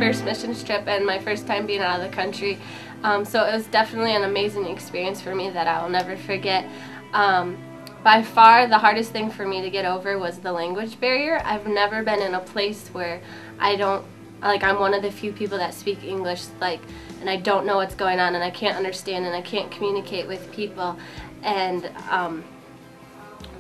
first missions trip and my first time being out of the country. So it was definitely an amazing experience for me that I will never forget. By far the hardest thing for me to get over was the language barrier. I've never been in a place where I'm one of the few people that speak English, and I don't know what's going on, and I can't understand, and I can't communicate with people. And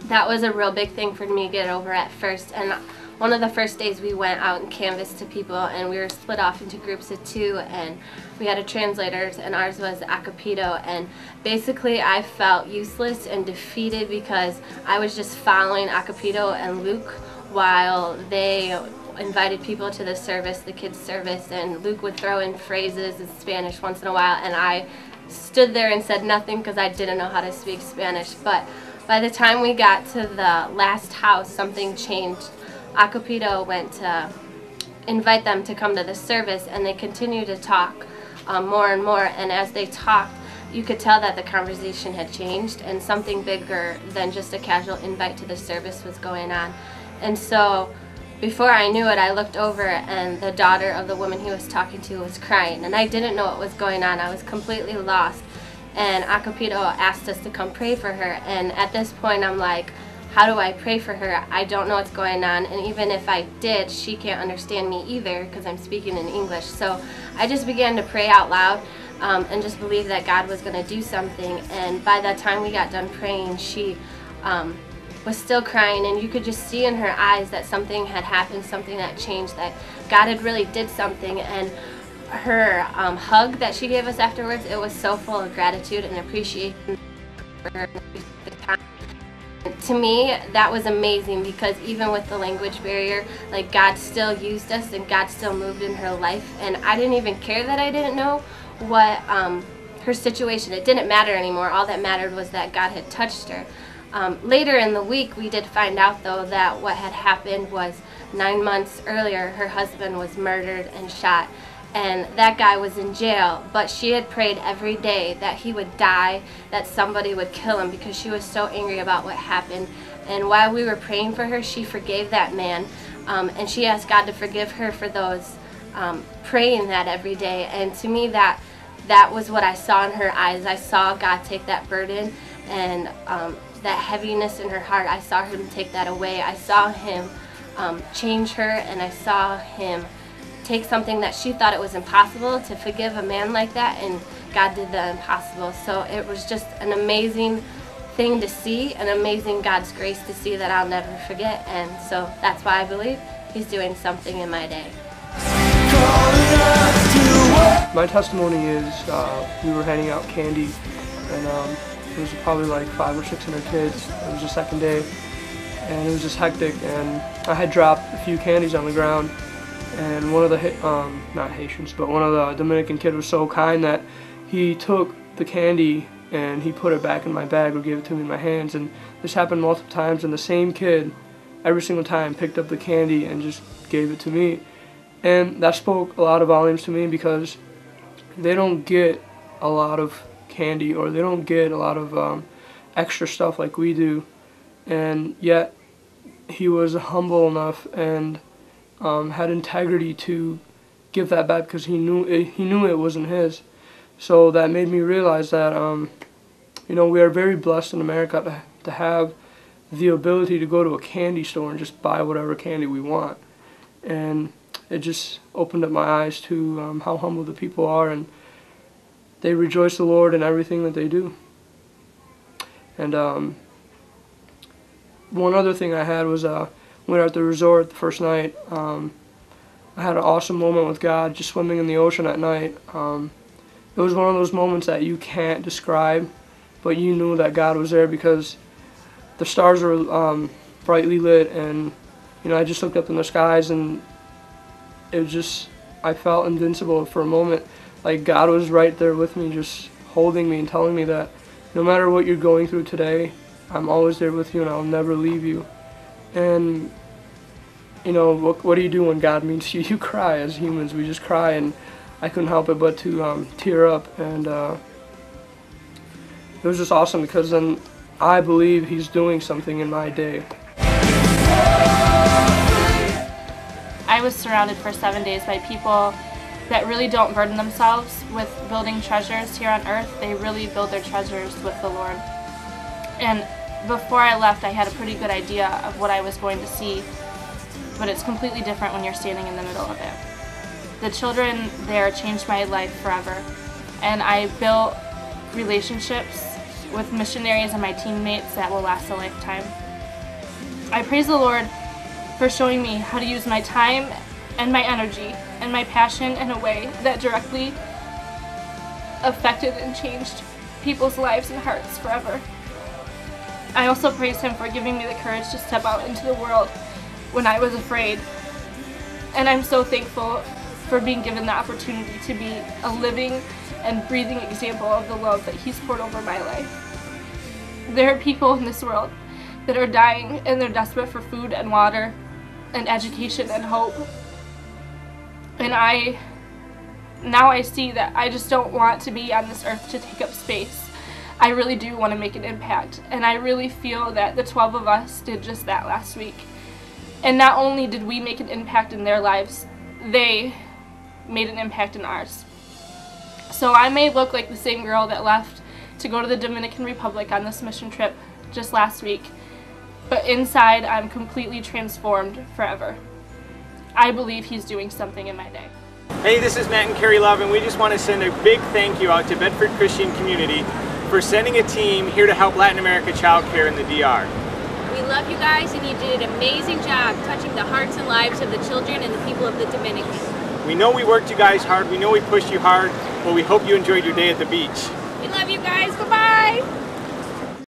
that was a real big thing for me to get over at first. And one of the first days we went out and canvassed to people, and we were split off into groups of 2, and we had a translator, and ours was Agapito. And basically I felt useless and defeated because I was just following Agapito and Luke while they invited people to the service, the kids' service, and Luke would throw in phrases in Spanish once in a while, and I stood there and said nothing because I didn't know how to speak Spanish. But by the time we got to the last house, something changed. Agapito went to invite them to come to the service, and they continued to talk more and more, and as they talked, you could tell that the conversation had changed and something bigger than just a casual invite to the service was going on. And so before I knew it, I looked over and the daughter of the woman he was talking to was crying, and I didn't know what was going on. I was completely lost, and Agapito asked us to come pray for her, and at this point I'm like, how do I pray for her? I don't know what's going on, and even if I did, she can't understand me either because I'm speaking in English. So I just began to pray out loud and just believe that God was going to do something. And by the time we got done praying, she was still crying, and you could just see in her eyes that something had happened, something that changed, that God had really did something. And her hug that she gave us afterwards, it was so full of gratitude and appreciation for her. To me, that was amazing because even with the language barrier, God still used us and God still moved in her life, and I didn't even care that I didn't know what her situation. It didn't matter anymore. All that mattered was that God had touched her. Later in the week, we did find out though that what had happened was 9 months earlier her husband was murdered and shot, and that guy was in jail, but she had prayed every day that he would die, that somebody would kill him, because she was so angry about what happened. And while we were praying for her, she forgave that man, and she asked God to forgive her for those praying that every day. And to me, that was what I saw in her eyes. I saw God take that burden and that heaviness in her heart. I saw him take that away. I saw him change her, and I saw him take something that she thought it was impossible to forgive a man like that, and God did the impossible. So it was just an amazing thing to see, an amazing God's grace to see that I'll never forget. And so that's why I believe He's doing something in my day. My testimony is we were handing out candy, and it was probably like 500 or 600 kids. It was the second day, and it was just hectic, and I had dropped a few candies on the ground. And one of the, not Haitians, but one of the Dominican kids was so kind that he took the candy and he put it back in my bag or gave it to me in my hands. And this happened multiple times, and the same kid, every single time, picked up the candy and just gave it to me. And that spoke a lot of volumes to me because they don't get a lot of candy, or they don't get a lot of extra stuff like we do. And yet, he was humble enough and had integrity to give that back because he knew it wasn't his. So that made me realize that we are very blessed in America to have the ability to go to a candy store and just buy whatever candy we want. And it just opened up my eyes to how humble the people are, and they rejoice the Lord in everything that they do. And one other thing I had was we were at the resort the first night. I had an awesome moment with God, just swimming in the ocean at night. It was one of those moments that you can't describe, but you knew that God was there because the stars were brightly lit, and I just looked up in the skies, and it was just, I felt invincible for a moment. Like God was right there with me, just holding me and telling me that no matter what you're going through today, I'm always there with you and I'll never leave you. And what do you do when God meets you? You cry. As humans, we just cry, and I couldn't help it but to tear up. And it was just awesome because then I believe He's doing something in my day. I was surrounded for 7 days by people that really don't burden themselves with building treasures here on earth. They really build their treasures with the Lord. And before I left, I had a pretty good idea of what I was going to see, but it's completely different when you're standing in the middle of it. The children there changed my life forever, and I built relationships with missionaries and my teammates that will last a lifetime. I praise the Lord for showing me how to use my time and my energy and my passion in a way that directly affected and changed people's lives and hearts forever. I also praise Him for giving me the courage to step out into the world when I was afraid. And I'm so thankful for being given the opportunity to be a living and breathing example of the love that He's poured over my life. There are people in this world that are dying, and they're desperate for food and water and education and hope. And now I see that I just don't want to be on this earth to take up space. I really do want to make an impact, and I really feel that the 12 of us did just that last week. And not only did we make an impact in their lives, they made an impact in ours. So I may look like the same girl that left to go to the Dominican Republic on this mission trip just last week, but inside I'm completely transformed forever. I believe He's doing something in my day. Hey, this is Matt and Carrie Love, and we just want to send a big thank you out to Bedford Christian Community for sending a team here to help Latin America Child Care in the DR. We love you guys, and you did an amazing job touching the hearts and lives of the children and the people of the Dominican. We know we worked you guys hard, we know we pushed you hard, but we hope you enjoyed your day at the beach. We love you guys. Bye-bye.